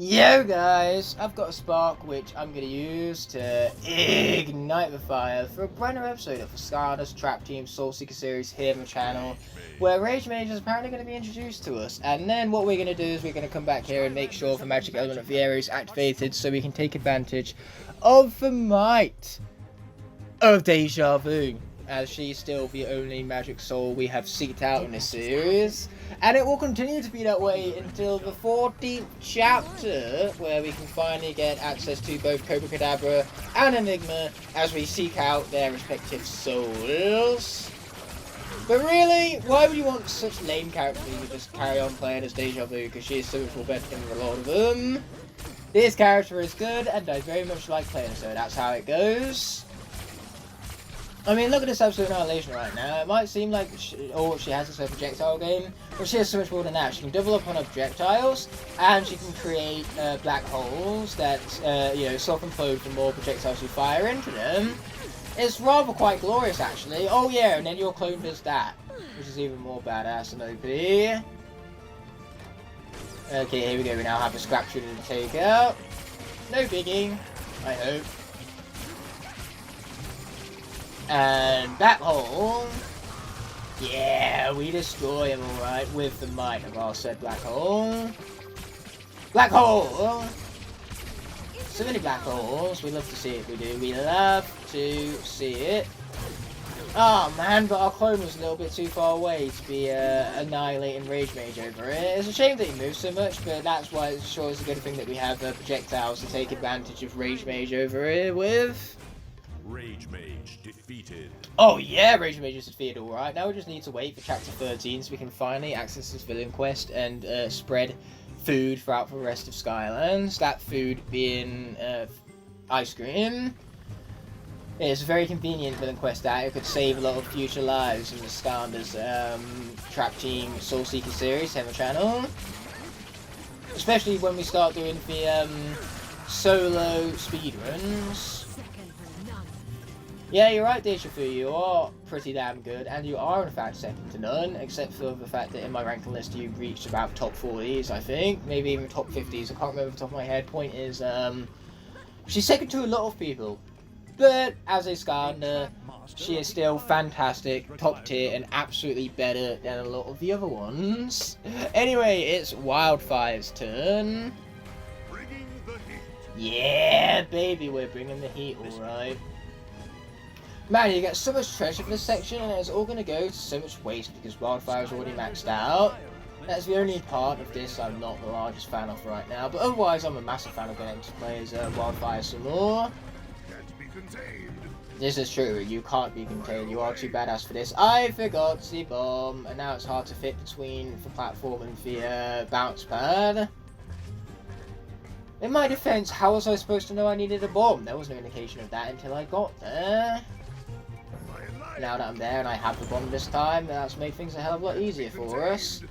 Yo guys, I've got a spark which I'm going to use to ignite the fire for a brand new episode of the Skylanders Trap Team Soul Seeker series here on the channel, where Rage Mage is apparently going to be introduced to us. And then what we're going to do is we're going to come back here and make sure the magic element of the area is activated so we can take advantage of the might of Deja Vu, as she's still the only magic soul we have seeked out in this series. And it will continue to be that way until the 14th chapter, where we can finally get access to both Cobra Cadabra and Enigma as we seek out their respective souls. But really, why would you want such lame characters to just carry on playing as Deja Vu, because she is so much more better than a lot of them? This character is good, and I very much like playing her, so that's how it goes. I mean, look at this absolute annihilation right now. It might seem like she has this projectile game, but she has so much more than that. She can double up on projectiles, and she can create black holes that, self-implode the more projectiles you fire into them. It's rather quite glorious, actually. Oh yeah, and then your clone does that, which is even more badass and OP. Okay, here we go. We now have a scrap shooter to take out. No biggie, I hope. And black hole. Yeah, we destroy him, alright, with the might of our said black hole. Black hole! So many black holes. We love to see it, we do. We love to see it. Oh man, but our clone was a little bit too far away to be annihilating Rage Mage over it. It's a shame that he moves so much, but that's why it's sure it's a good thing that we have projectiles to take advantage of Rage Mage over it with. Rage Mage defeated. Oh yeah, Rage Mage is defeated, alright. Now we just need to wait for chapter 13 so we can finally access this villain quest and spread food throughout the rest of Skylands. That food being ice cream. It's a very convenient villain quest that it could save a lot of future lives in the Skylanders Trap Team Soul Seeker series on the channel. Especially when we start doing the solo speedruns. Yeah, you're right, Deja Vu, you are pretty damn good, and you are in fact second to none, except for the fact that in my ranking list you reached about top 40s, I think, maybe even top 50s, I can't remember off the top of my head. Point is, she's second to a lot of people, but as a Skylander, she is still fantastic, top tier, and absolutely better than a lot of the other ones. Anyway, it's Wildfire's turn. Yeah, baby, we're bringing the heat, alright. Man, you get so much treasure for this section, and it's all going to go to so much waste because Wildfire is already maxed out. That's the only part of this I'm not the largest fan of right now, but otherwise I'm a massive fan of getting to play as Wildfire some more. This is true, you can't be contained, you are too badass for this. I forgot the bomb, and now it's hard to fit between the platform and the bounce pad. In my defense, how was I supposed to know I needed a bomb? There was no indication of that until I got there. Now that I'm there and I have the bomb this time, that's made things a hell of a lot easier for us.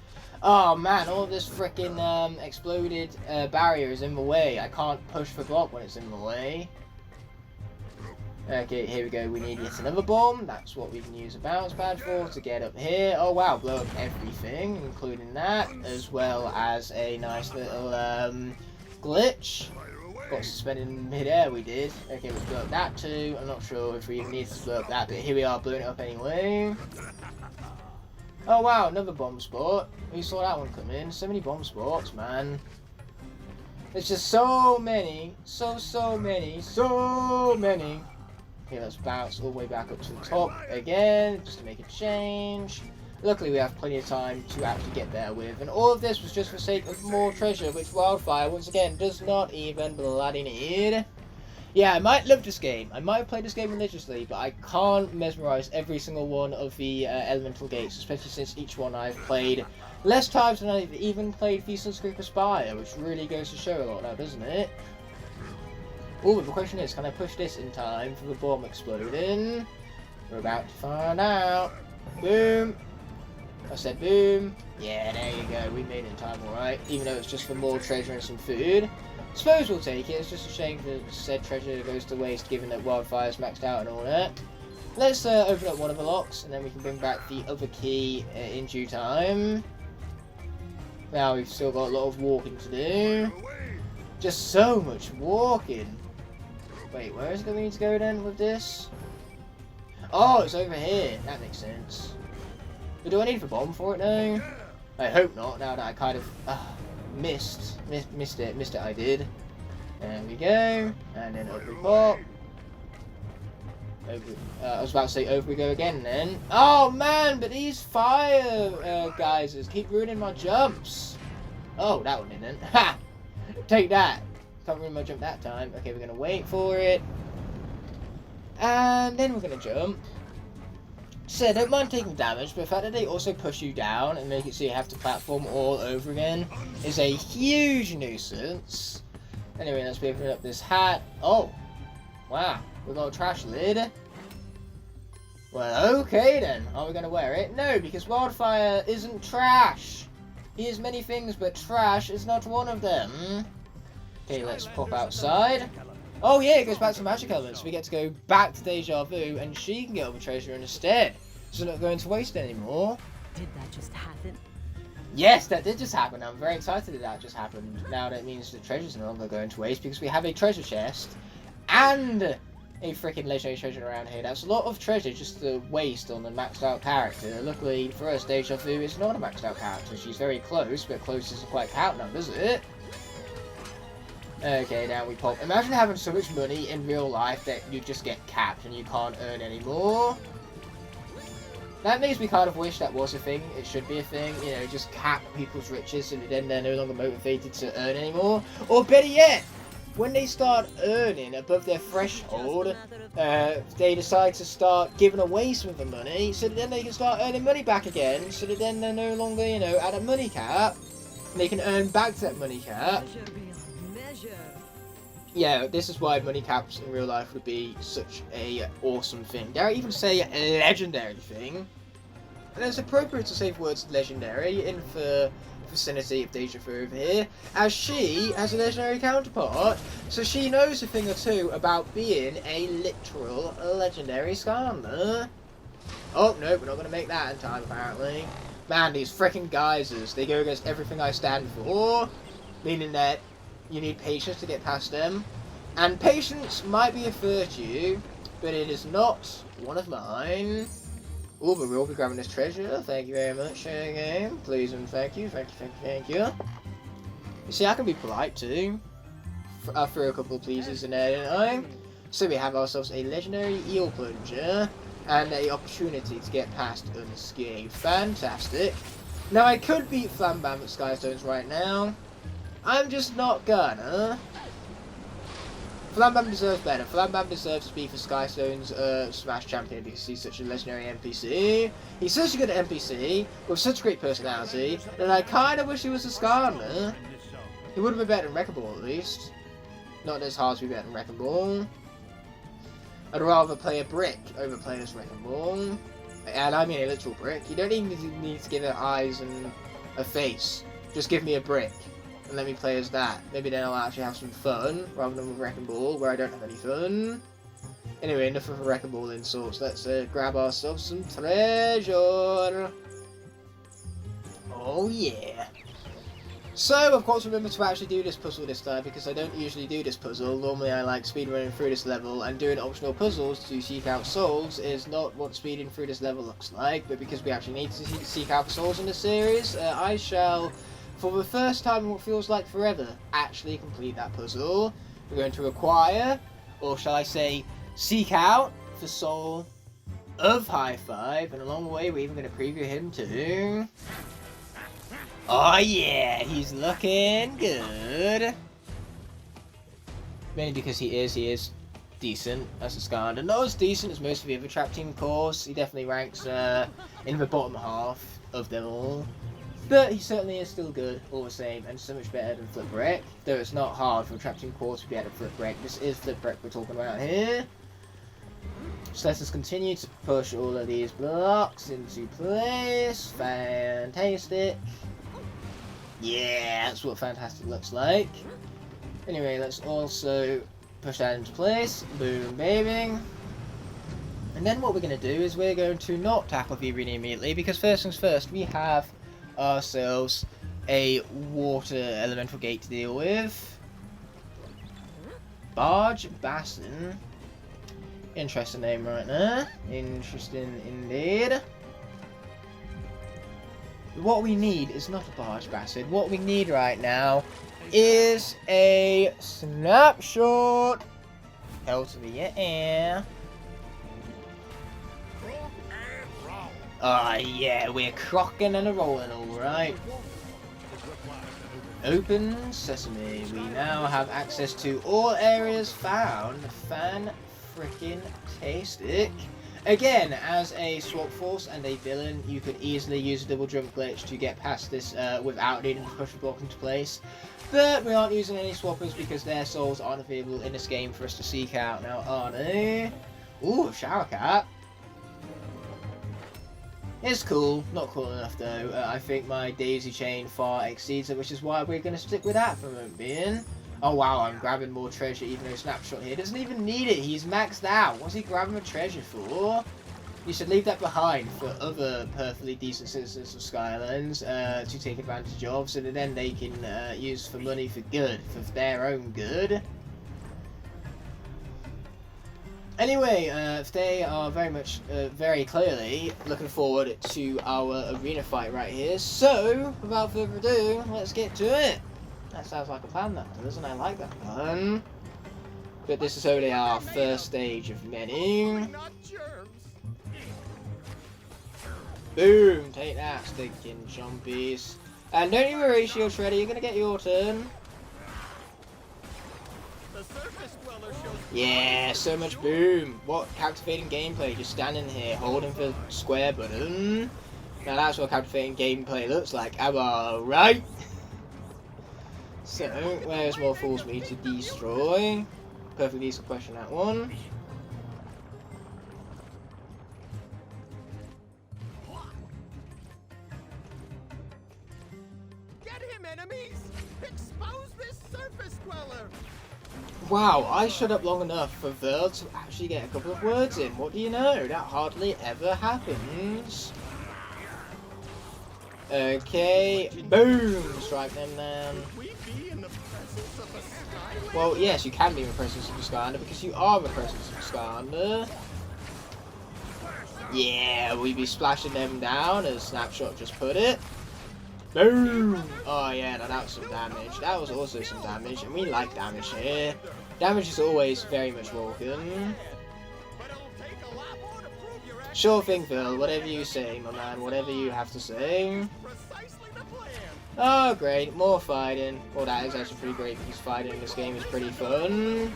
Oh man, all of this frickin' exploded barrier is in the way. I can't push the block when it's in the way. Okay, here we go. We need yet another bomb. That's what we can use a bounce pad for to get up here. Oh wow, blow up everything, including that, as well as a nice little glitch. Got suspended in mid-air, we did. Okay, let's blow up that too. I'm not sure if we even need to blow up that, but here we are blowing it up anyway. Oh wow, another bomb spot. We saw that one come in. So many bomb spots, man. There's just so many. So many. Okay, let's bounce all the way back up to the top again, just to make a change. Luckily, we have plenty of time to actually get there with, and all of this was just for the sake of more treasure, which Wildfire, once again, does not even bloody need. Yeah, I might love this game. I might have played this game religiously, but I can't mesmerize every single one of the elemental gates, especially since each one I've played less times than I've even played the Sunscreeper Spire, which really goes to show a lot now, doesn't it? Oh, but the question is, can I push this in time for the bomb exploding? We're about to find out. Boom! I said boom. Yeah, there you go. We made it in time, alright. Even though it's just for more treasure and some food. Suppose we'll take it. It's just a shame that said treasure goes to waste given that Wildfire's maxed out and all that. Let's open up one of the locks and then we can bring back the other key in due time. Now we've still got a lot of walking to do. Just so much walking. Wait, where is it going to go then with this? Oh, it's over here. That makes sense. But do I need a bomb for it now? I hope not, now that I kind of missed it, I did. There we go. And then over we pop. Over, I was about to say over we go again then. Oh man, but these fire geysers keep ruining my jumps. Oh, that one didn't. Ha! Take that. Can't ruin my jump that time. Okay, we're going to wait for it. And then we're going to jump. So I don't mind taking damage, but the fact that they also push you down and make it so you have to platform all over again is a huge nuisance. Anyway, let's be opening up this hat. Oh, wow, we've got a trash lid. Well, okay then. Are we going to wear it? No, because Wildfire isn't trash. He is many things, but trash is not one of them. Okay, let's pop outside. Oh yeah, it goes back to magic elements. We get to go back to Deja Vu, and she can get all the treasure instead. So not going to waste anymore. Did that just happen? Yes, that did just happen. I'm very excited that that just happened. Now that means the treasure's no longer going to waste because we have a treasure chest and a freaking legendary treasure around here. That's a lot of treasure just to waste on a maxed out character. Luckily for us, Deja Vu is not a maxed out character. She's very close, but close doesn't quite count now, does it? Okay, now we pop. Imagine having so much money in real life that you just get capped and you can't earn anymore. That makes me kind of wish that was a thing. It should be a thing, you know, just cap people's riches so that then they're no longer motivated to earn anymore. Or better yet, when they start earning above their threshold, they decide to start giving away some of the money so that then they can start earning money back again, so that then they're no longer, you know, at a money cap. And they can earn back to that money cap. Yeah, this is why money caps in real life would be such a awesome thing. Dare I even say a legendary thing? And it's appropriate to say the words legendary in the vicinity of Deja Vu over here, as she has a legendary counterpart, so she knows a thing or two about being a literal legendary Skylander. Oh, no, we're not going to make that in time, apparently. Man, these freaking geysers, they go against everything I stand for, meaning that you need patience to get past them. And patience might be a virtue, but it is not one of mine. Oh, but we'll be grabbing this treasure. Thank you very much, game. Please and thank you, thank you. You see, I can be polite too. I threw a couple of pleases in there, didn't I? So we have ourselves a legendary eel plunger and a opportunity to get past unscathed. Fantastic. Now I could beat Flambam at Skystones right now. I'm just not gonna. Flambam deserves better. Flambam deserves to be for Skystone's Smash Champion because he's such a legendary NPC. He's such a good NPC with such great personality that I kind of wish he was a Skylander. He would have been better than Wrecking Ball at least. Not as hard to be better than Wrecking Ball. I'd rather play a brick over playing as Wrecking Ball. And I mean a literal brick. You don't even need to give it eyes and a face. Just give me a brick. And let me play as that. Maybe then I'll actually have some fun, rather than with Wrecking Ball, where I don't have any fun. Anyway, enough of a Wrecking Ball insults. Let's grab ourselves some treasure. Oh yeah. So, of course, remember to actually do this puzzle this time, because I don't usually do this puzzle. Normally I like speedrunning through this level, and doing optional puzzles to seek out souls is not what speeding through this level looks like. But because we actually need to seek out souls in this series, I shall, for the first time in what feels like forever, actually complete that puzzle. We're going to acquire, or shall I say, seek out the soul of High Five, and along the way we're even going to preview him too. Oh yeah, he's looking good. Mainly because he is decent as a Skylander. Not as decent as most of the other trap team, of course. He definitely ranks in the bottom half of them all. But he certainly is still good, all the same, and so much better than Flip Brick. Though it's not hard for a Trap Team Core to be better than Flip Brick. This is Flip Brick we're talking about here. So let us continue to push all of these blocks into place. Fantastic. Yeah, that's what fantastic looks like. Anyway, let's also push that into place. Boom, baby. And then what we're going to do is we're going to not tackle the arena immediately, because first things first, we have ourselves a water elemental gate to deal with. Barge Bassin. Interesting name right there. Interesting indeed. What we need is not a barge bassin. What we need right now is a snapshot. Hell to the air. Ah, yeah, we're crocking and a rolling, alright. Open sesame. We now have access to all areas found. Fan-frickin-tastic. Again, as a swap force and a villain, you could easily use a double jump glitch to get past this without needing to push the block into place. But we aren't using any swappers because their souls aren't available in this game for us to seek out now, are they? Ooh, shower cap. It's cool, not cool enough though. I think my daisy chain far exceeds it, which is why we're going to stick with that for the moment being. Oh wow, I'm grabbing more treasure even though Snapshot here doesn't even need it, he's maxed out. What's he grabbing a treasure for? You should leave that behind for other perfectly decent citizens of Skylands to take advantage of, so that then they can use for money for good, for their own good. Anyway, they are very clearly looking forward to our arena fight right here. So, without further ado, let's get to it. That sounds like a plan, that doesn't I like that plan. But this is only our first stage of many. Boom! Take that, stinking chompies. And don't you worry, Shield Shredder, you're gonna get your turn. Yeah, so much boom. What captivating gameplay, just standing here holding the square button. Now that's what captivating gameplay looks like, am I right? So, where's more fools me to destroy? Perfectly decent question, that one. Get him, enemies! Expose this surface dweller! Wow, I shut up long enough for Verl to actually get a couple of words in. What do you know? That hardly ever happens. Okay, boom! Strike them down. Well, yes, you can be in the presence of a Skylander because you are in the presence of a Skylander. Yeah, we be splashing them down as Snapshot just put it. Boom! Oh yeah, no, that was some damage. That was also some damage, and we like damage here. Damage is always very much welcome. Sure thing, Phil. Whatever you say, my man. Whatever you have to say. Oh, great. More fighting. Well, that is actually pretty great because fighting in this game is pretty fun.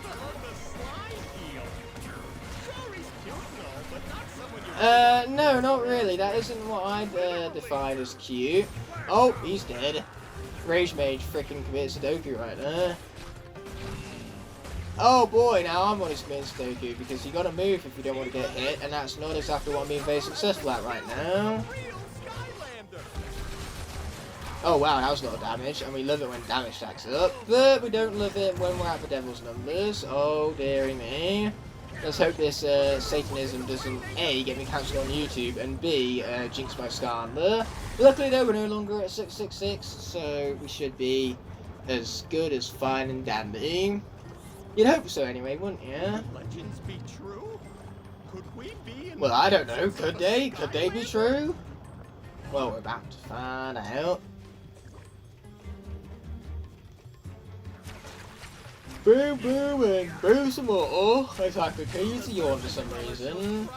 No, not really. That isn't what I'd define as cute. Oh, he's dead. Rage Mage freaking commits Sudoku right there. Oh boy, now I'm on his committing Sudoku because you gotta move if you don't want to get hit, and that's not exactly what I'm being very successful at right now. Oh wow, that was a lot of damage, and we love it when damage stacks up, but we don't love it when we're at the devil's numbers. Oh dearie me. Let's hope this Satanism doesn't A, get me cancelled on YouTube, and B, jinx my Skylander. Luckily though, we're no longer at 666, so we should be as good as fine and dandy. You'd hope so anyway, wouldn't you? Legends be true? Could we be in Well, I don't know, could they? Could they be true? Well, we're about to find out. Boom, boom, and boom some more. Oh, it's like a key to yawn for some reason.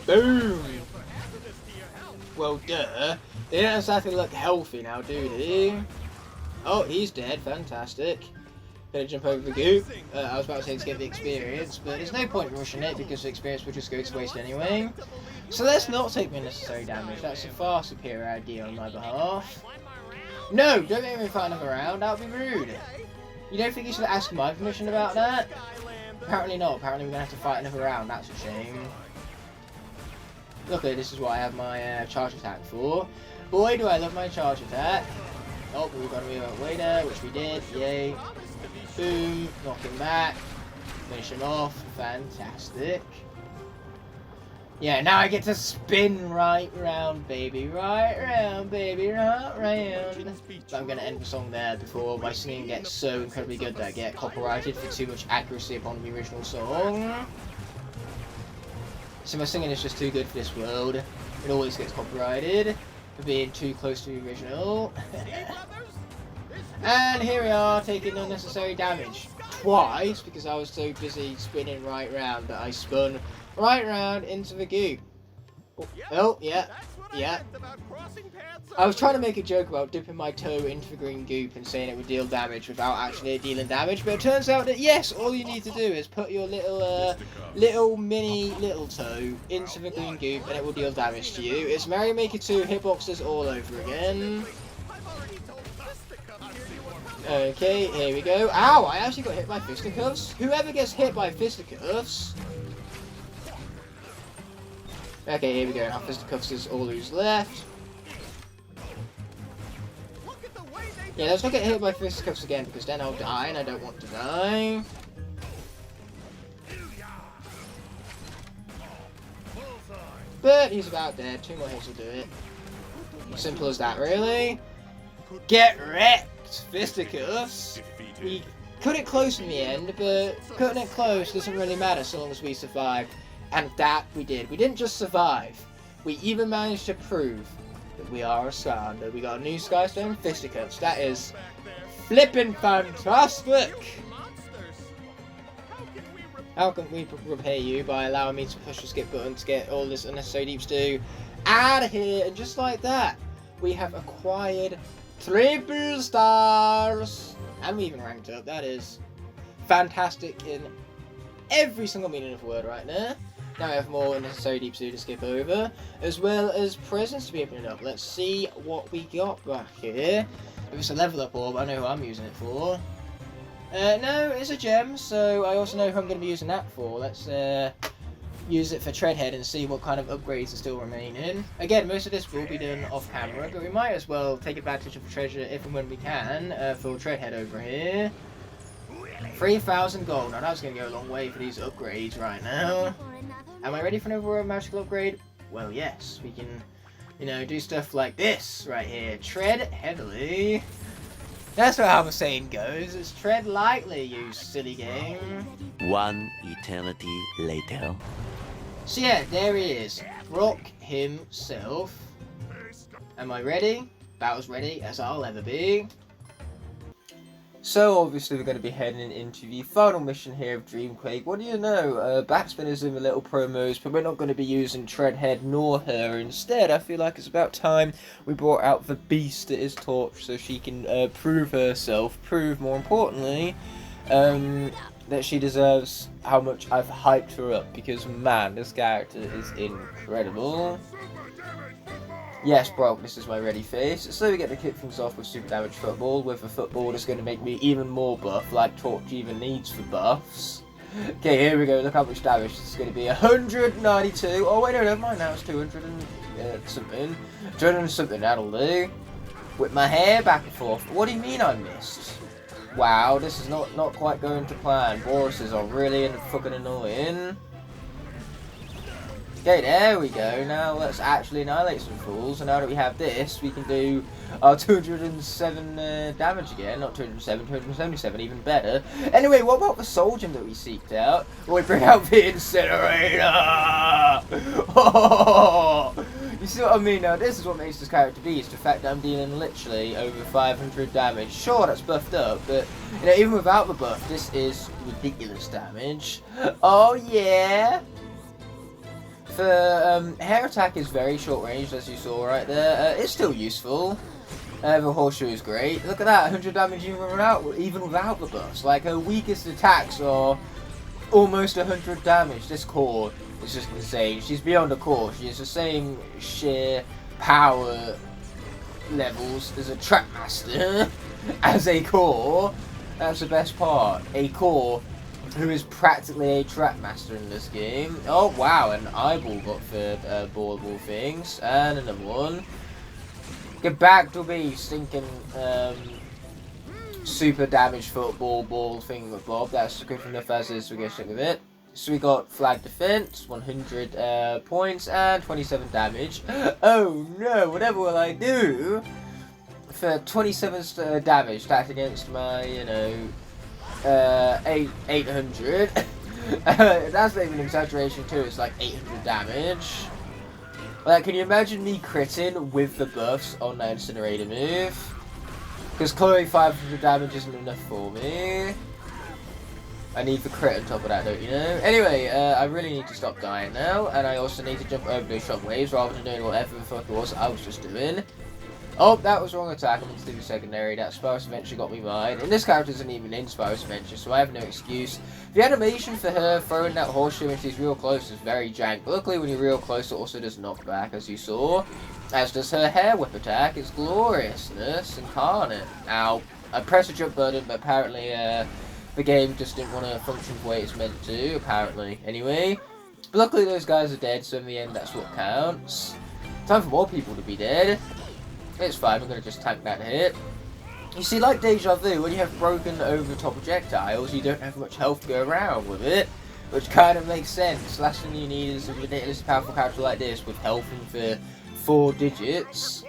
Boom! Well, duh. They don't exactly look healthy now, do they? Oh, he's dead. Fantastic. Gonna jump over the goop. I was about to say to get the experience, but there's no point in rushing it because the experience would just go to waste anyway. So let's not take the unnecessary damage. That's a far superior idea on my behalf. No, don't make me fight another round. That would be rude. You don't think you should ask my permission about that? Apparently not. Apparently we're gonna have to fight another round. That's a shame. Luckily, this is what I have my charge attack for. Boy, do I love my charge attack. Oh, but we've got to move out way there, which we did. Yay. Boom. Knock him back. Finish him off. Fantastic. Yeah, now I get to spin right round, baby. Right round, baby. Right round. But I'm going to end the song there before my singing gets so incredibly good that I get copyrighted for too much accuracy upon the original song. So my singing is just too good for this world. It always gets copyrighted for being too close to the original. And here we are, taking unnecessary damage. Twice, because I was so busy spinning right round that I spun right round into the goop. Oh, yeah, yeah. I was trying to make a joke about dipping my toe into the green goop and saying it would deal damage without actually dealing damage, but it turns out that yes, all you need to do is put your little toe into the green goop and it will deal damage to you. It's Mario Maker 2 hitboxes all over again. Okay, here we go. Ow, I actually got hit by fisticuffs. Whoever gets hit by fisticuffs... Okay, here we go. Now fisticuffs is all who's left. Yeah, let's not get hit by fisticuffs again, because then I'll die, and I don't want to die. But he's about dead. 2 more hits will do it. Simple as that, really. Get wrecked, fisticuffs. We cut it close in the end, but cutting it close doesn't really matter so long as we survive. And that we did. We didn't just survive. We even managed to prove that we are a Skylander. We got a new Skystone fisticuffs. That is flippin' fantastic. How can we repay you by allowing me to push the skip button to get all this unnecessary deep stew out of here? And just like that, we have acquired 3 stars. And we even ranked up. That is fantastic in every single meaning of the word right now. Now we have more unnecessary deep stew to skip over, as well as presents to be opening up. Let's see what we got back here. If it's a level up orb, I know who I'm using it for. No, it's a gem, so I also know who I'm going to be using that for. Let's use it for Treadhead and see what kind of upgrades are still remaining. Again, most of this will be done off camera, but we might as well take advantage of the treasure if and when we can for Treadhead over here. 3,000 gold. Now that's going to go a long way for these upgrades right now. Am I ready for another magical upgrade? Well, yes. We can, you know, do stuff like this right here. Tread heavily. That's not how the saying goes. It's tread lightly, you silly game. 1 eternity later. So yeah, there he is. Brock himself. Am I ready? About as ready as I'll ever be. So obviously we're going to be heading into the final mission here of Dreamquake. What do you know? Backspinner's in the little promos, but we're not going to be using Treadhead nor her. Instead, I feel like it's about time we brought out the beast that is Torch so she can prove herself, prove more importantly that she deserves how much I've hyped her up, because man, this character is incredible. Yes, Brock, this is my ready face. So we get to kick things off with super damage football, with a football that's going to make me even more buff, like Torch even needs for buffs. Okay, here we go, look how much damage. This is going to be 192. Oh wait, no, never mind, now it's 200 and something. 200 and something, that'll do. Whip my hair back and forth. What do you mean I missed? Wow, this is not quite going to plan. Boruses are really fucking annoying. Okay, there we go. Now let's actually annihilate some fools. And now that we have this, we can do our 207 damage again. Not 207, 277, even better. Anyway, what about the Soul Gem that we seeked out? Well, we bring out the Incinerator! Oh! You see what I mean? Now, this is what makes this character beast. The fact that I'm dealing literally over 500 damage. Sure, that's buffed up, but you know, even without the buff, this is ridiculous damage. Oh, yeah! The hair attack is very short range, as you saw right there. It's still useful. The horseshoe is great. Look at that, 100 damage even without the buffs. Like, her weakest attacks are almost 100 damage. This core is just insane. She's beyond a core. She has the same sheer power levels as a trap master as a core. That's the best part. A core who is practically a trap master in this game. Oh wow, an eyeball got for ballable things, and another one. Get back to be stinking super damage football ball thing with Bob. That's good enough as is, we get sick of it. So we got flag defense, 100 points, and 27 damage. Oh no, whatever will I do for 27 damage stacked against my, 800. That's not even an exaggeration too, it's like 800 damage. Like, can you imagine me critting with the buffs on that incinerator move? Because clearly 500 damage isn't enough for me. I need the crit on top of that, don't you know? Anyway, I really need to stop dying now, and I also need to jump over those shockwaves rather than doing whatever the fuck it was I was just doing. Oh, that was the wrong attack. I meant to do the secondary. That Sparse Adventure got me mine. And this character isn't even in Sparse Adventure, so I have no excuse. The animation for her throwing that horseshoe when she's real close is very jank. Luckily, when you're real close, it also does knockback, as you saw. As does her hair whip attack. It's gloriousness incarnate. Ow. I pressed the jump button, but apparently, the game just didn't want to function the way it's meant to, apparently. Anyway, but luckily those guys are dead, so in the end that's what counts. Time for more people to be dead. It's fine, I'm going to just tank that hit. You see, like Deja Vu, when you have broken over-the-top projectiles, you don't have much health to go around with it. Which kind of makes sense. Last thing you need is a ridiculously powerful character like this with health for 4 digits.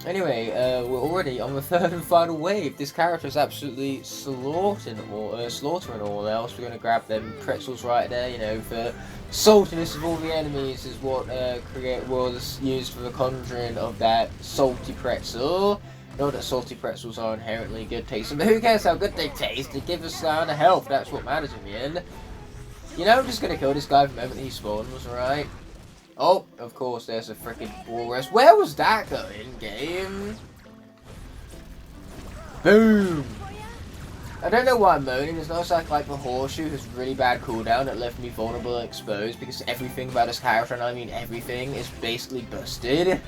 Anyway, we're already on the 3rd and final wave. This character is absolutely slaughtering all else. We're going to grab them pretzels right there, for saltiness of all the enemies is what was used for the conjuring of that salty pretzel. Not that salty pretzels are inherently good tasting, but who cares how good they taste? They give us a health, that's what matters in the end. I'm just going to kill this guy the moment he spawns, alright? Oh, of course, there's a freaking walrus. Where was that going, game? Boom! I don't know why I'm moaning. It's not like the horseshoe has really bad cooldown that left me vulnerable and exposed because everything about this character, and I mean everything, is basically busted.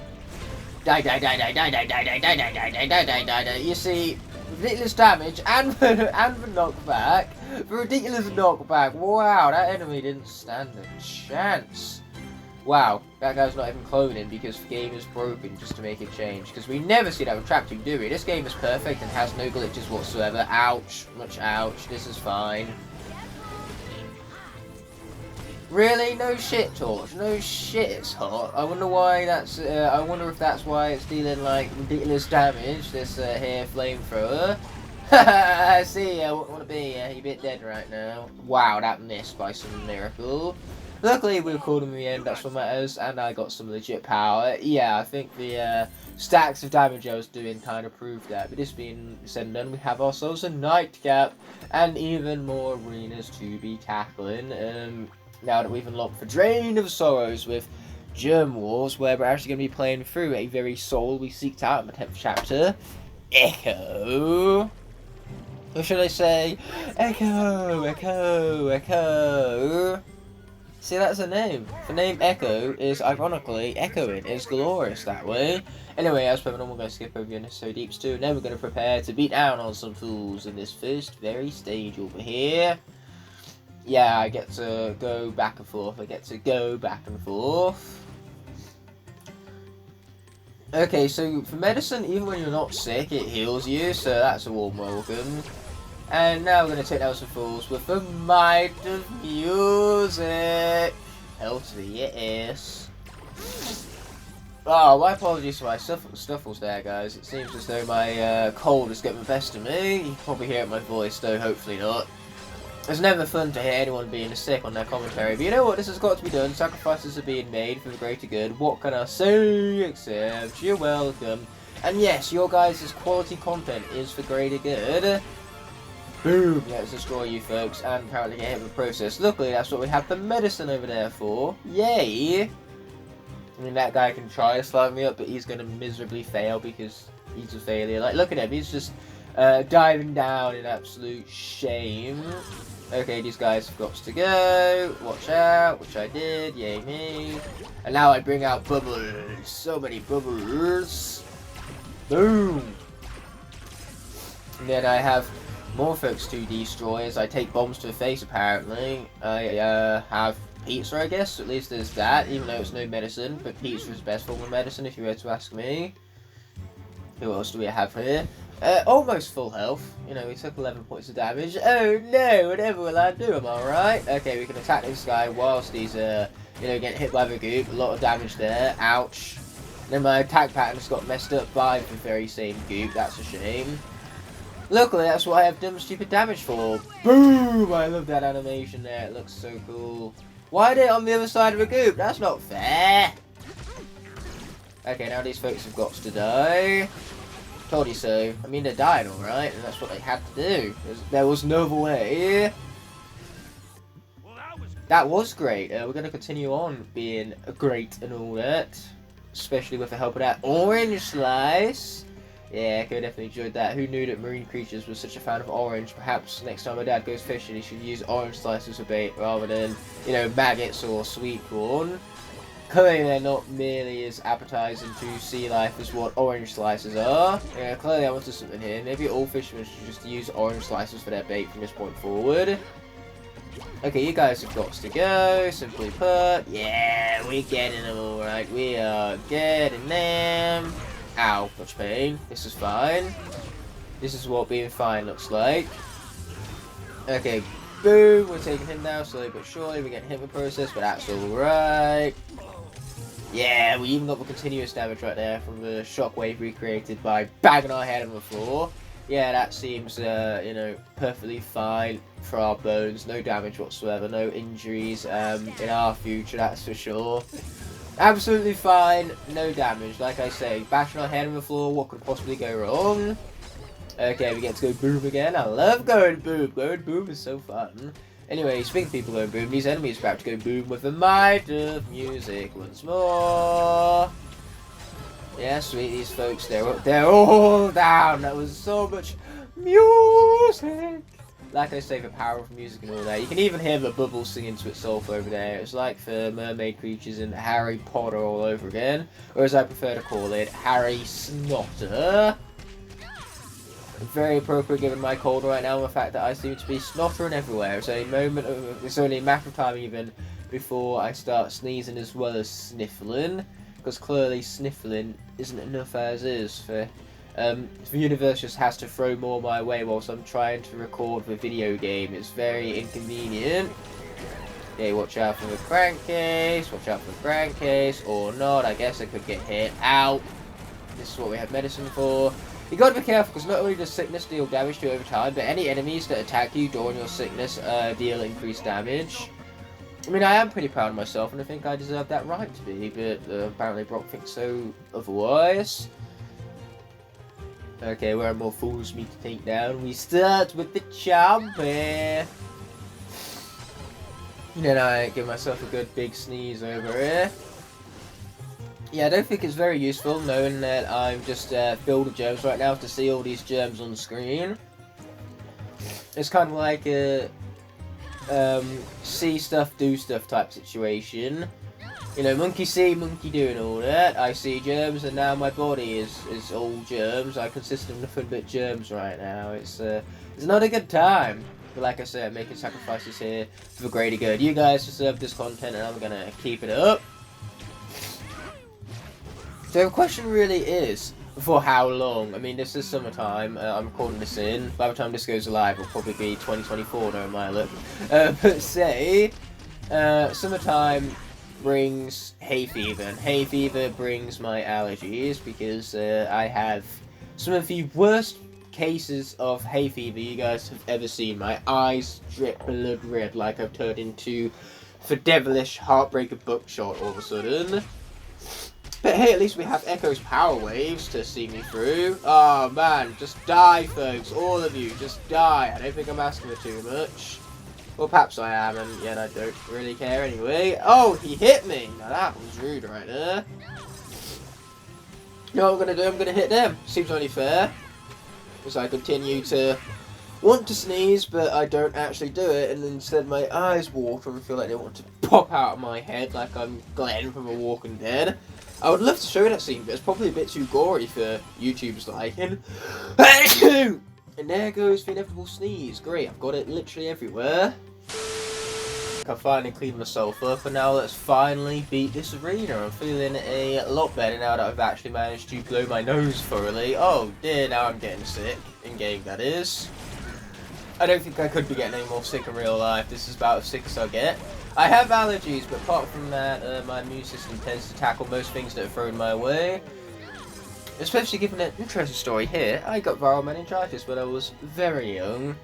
Die, die, die, die, die, die, die, die, die, die, die, die, die, die, die, die. You see, ridiculous damage and the knockback. The ridiculous knockback. Wow, that enemy didn't stand a chance. Wow, that guy's not even cloning because the game is broken just to make a change. Because we never see that with Trap Team, do we? This game is perfect and has no glitches whatsoever. Ouch. Much ouch. This is fine. Really? No shit, Torch. No shit, it's hot. I wonder why that's... I wonder if that's why it's dealing, like, ridiculous damage, this here flamethrower. I see, I want to be you're a bit dead right now. Wow, that missed by some miracle. Luckily, we were called in the end, that's what matters, and I got some legit power. Yeah, I think the stacks of damage I was doing kind of proved that. But this being said and done, we have ourselves a nightcap, and even more arenas to be tackling. Now that we've unlocked the Drain of Sorrows with Germ Wars, where we're actually going to be playing through a very soul we seeked out in the 10th chapter, Echo. Or should I say, Echo, Echo, Echo. See, that's the name. The name Echo is ironically echoing. It's glorious that way. Anyway, as per normal, we're going to skip over the unnecessary deeps too, and then we're going to prepare to beat down on some fools in this first very stage over here. Yeah, I get to go back and forth. Okay, so for medicine, even when you're not sick, it heals you, so that's a warm welcome. And now we're going to take down some fools with the might of music. Hell to the yes. Oh, my apologies for my snuffles there, guys. It seems as though my cold is getting the best of me. You can probably hear it in my voice, though, hopefully not. It's never fun to hear anyone being sick on their commentary, but you know what? This has got to be done. Sacrifices are being made for the greater good. What can I say except you're welcome? And yes, your guys' quality content is for greater good. Boom! Let's destroy you folks and apparently get hit with the process. Luckily, that's what we have the medicine over there for. Yay! I mean, that guy can try to slide me up, but he's going to miserably fail because he's a failure. Like, look at him. He's just diving down in absolute shame. Okay, these guys have got to go. Watch out, which I did. Yay me. And now I bring out bubbles. So many bubbles. Boom! And then I have more folks to destroy as I take bombs to the face, apparently. I have pizza, I guess. At least there's that, even though it's no medicine. But pizza is the best form of medicine, if you were to ask me. Who else do we have here? Almost full health. You know, we took 11 points of damage. Oh no, whatever will I do, am I right? Okay, we can attack this guy whilst he's, you know, getting hit by the goop. A lot of damage there. Ouch. Then my attack pattern's got messed up by the very same goop. That's a shame. Luckily, that's what I have done stupid damage for. Boom! I love that animation there. It looks so cool. Why are they on the other side of the goop? That's not fair. Okay, now these folks have got to die. Told you so. I mean, they're dying alright, and that's what they had to do. There was no other way. That was great. We're going to continue on being great and all that. Especially with the help of that orange slice. Yeah, I definitely enjoyed that. Who knew that marine creatures were such a fan of orange? Perhaps next time my dad goes fishing, he should use orange slices for bait rather than, you know, maggots or sweet corn. Clearly they're not nearly as appetizing to sea life as what orange slices are. Yeah, clearly I wanted something here. Maybe all fishermen should just use orange slices for their bait from this point forward. Okay, you guys have got to go, simply put. Yeah, we're getting them alright. We are getting them. Ow, much pain. This is fine. This is what being fine looks like. Okay, boom. We're taking him down slowly but surely. We're getting hit with process, but that's alright. Yeah, we even got the continuous damage right there from the shockwave recreated by banging our head on the floor. Yeah, that seems, you know, perfectly fine for our bones. No damage whatsoever, no injuries in our future, that's for sure. Absolutely fine, no damage. Like I say, bashing our head on the floor, what could possibly go wrong? Okay, we get to go boom again. I love going boom. Going boom is so fun. Anyway, speaking of people going boom, these enemies are about to go boom with the might of music once more. Yeah, sweet, these folks, they're all down. That was so much music. Like I say, the power of music and all that. You can even hear the bubbles singing to itself over there. It's like the mermaid creatures in Harry Potter all over again. Or as I prefer to call it, Harry Snotter. Very appropriate given my cold right now and the fact that I seem to be snottering everywhere. It's only a matter of time even before I start sneezing as well as sniffling. Because clearly sniffling isn't enough as is. The universe just has to throw more my way whilst I'm trying to record the video game. It's very inconvenient. Okay, watch out for the crankcase. Watch out for the crankcase. Or not. I guess I could get hit. Ow. This is what we have medicine for. You gotta be careful because not only does sickness deal damage to you over time, but any enemies that attack you during your sickness deal increased damage. I mean, I am pretty proud of myself and I think I deserve that right to be, but apparently Brock thinks so otherwise. Okay, where are more fools me to take down? We start with the champion. Then I give myself a good big sneeze over here. Yeah, I don't think it's very useful knowing that I'm just filled with germs right now to see all these germs on the screen. It's kind of like a see stuff, do stuff type situation. You know, monkey see, monkey do and all that. I see germs and now my body is all germs. I consist of nothing but germs right now. It's not a good time. But like I said, I'm making sacrifices here for the greater good. You guys deserve this content and I'm gonna keep it up. So the question really is, for how long? I mean, this is summertime, I'm recording this in. By the time this goes live, it'll probably be 2024, no my look. But say, summertime brings hay fever, and hay fever brings my allergies, because I have some of the worst cases of hay fever you guys have ever seen. My eyes drip blood red like I've turned into the devilish heartbreaker buckshot all of a sudden. But hey, at least we have Echo's power waves to see me through. Oh man, just die folks, all of you, just die. I don't think I'm asking for too much. Well, perhaps I am, and yet I don't really care anyway. Oh, he hit me! Now that was rude right there. You know what I'm going to do? I'm going to hit them. Seems only fair. Because I continue to want to sneeze, but I don't actually do it, and instead my eyes water and feel like they want to pop out of my head like I'm Glenn from The Walking Dead. I would love to show that scene, but it's probably a bit too gory for YouTube's liking. And there goes the inevitable sneeze. Great, I've got it literally everywhere. like I finally cleaned myself up, and now let's finally beat this arena. I'm feeling a lot better now that I've actually managed to blow my nose thoroughly. Oh dear, now I'm getting sick. In game, that is. I don't think I could be getting any more sick in real life. This is about as sick as I'll get. I have allergies, but apart from that, my immune system tends to tackle most things that are thrown my way. Especially given an interesting story here, I got viral meningitis when I was very young.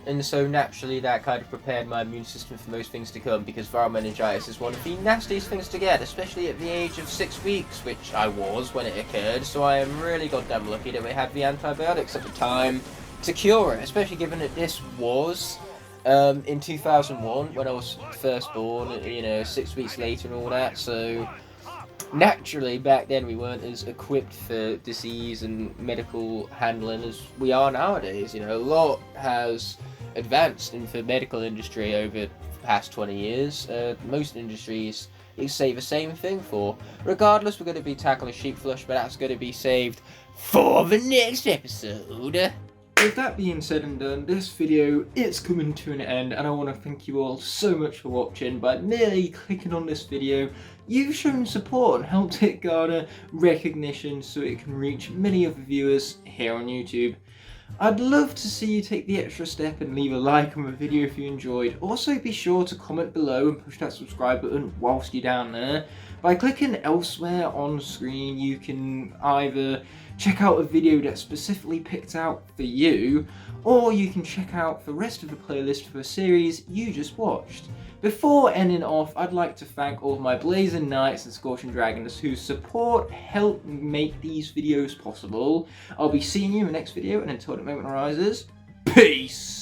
And so naturally that kind of prepared my immune system for most things to come, because viral meningitis is one of the nastiest things to get, especially at the age of 6 weeks, which I was when it occurred, so I am really goddamn lucky that we had the antibiotics at the time to cure it, especially given that this was in 2001 when I was first born, you know, 6 weeks later and all that, so naturally back then we weren't as equipped for disease and medical handling as we are nowadays. You know, a lot has advanced in the medical industry over the past 20 years. Most industries you say the same thing for. Regardless, we're going to be tackling sheep flush, but that's going to be saved for the next episode. With that being said and done, this video is coming to an end, and I want to thank you all so much for watching. By merely clicking on this video, you've shown support and helped it garner recognition so it can reach many other viewers here on YouTube. I'd love to see you take the extra step and leave a like on the video if you enjoyed. Also be sure to comment below and push that subscribe button whilst you're down there. By clicking elsewhere on screen, you can either check out a video that's specifically picked out for you, or you can check out the rest of the playlist for a series you just watched. Before ending off, I'd like to thank all of my Blazing Knights and Scorching Dragons whose support helped make these videos possible. I'll be seeing you in the next video, and until that moment arises, peace!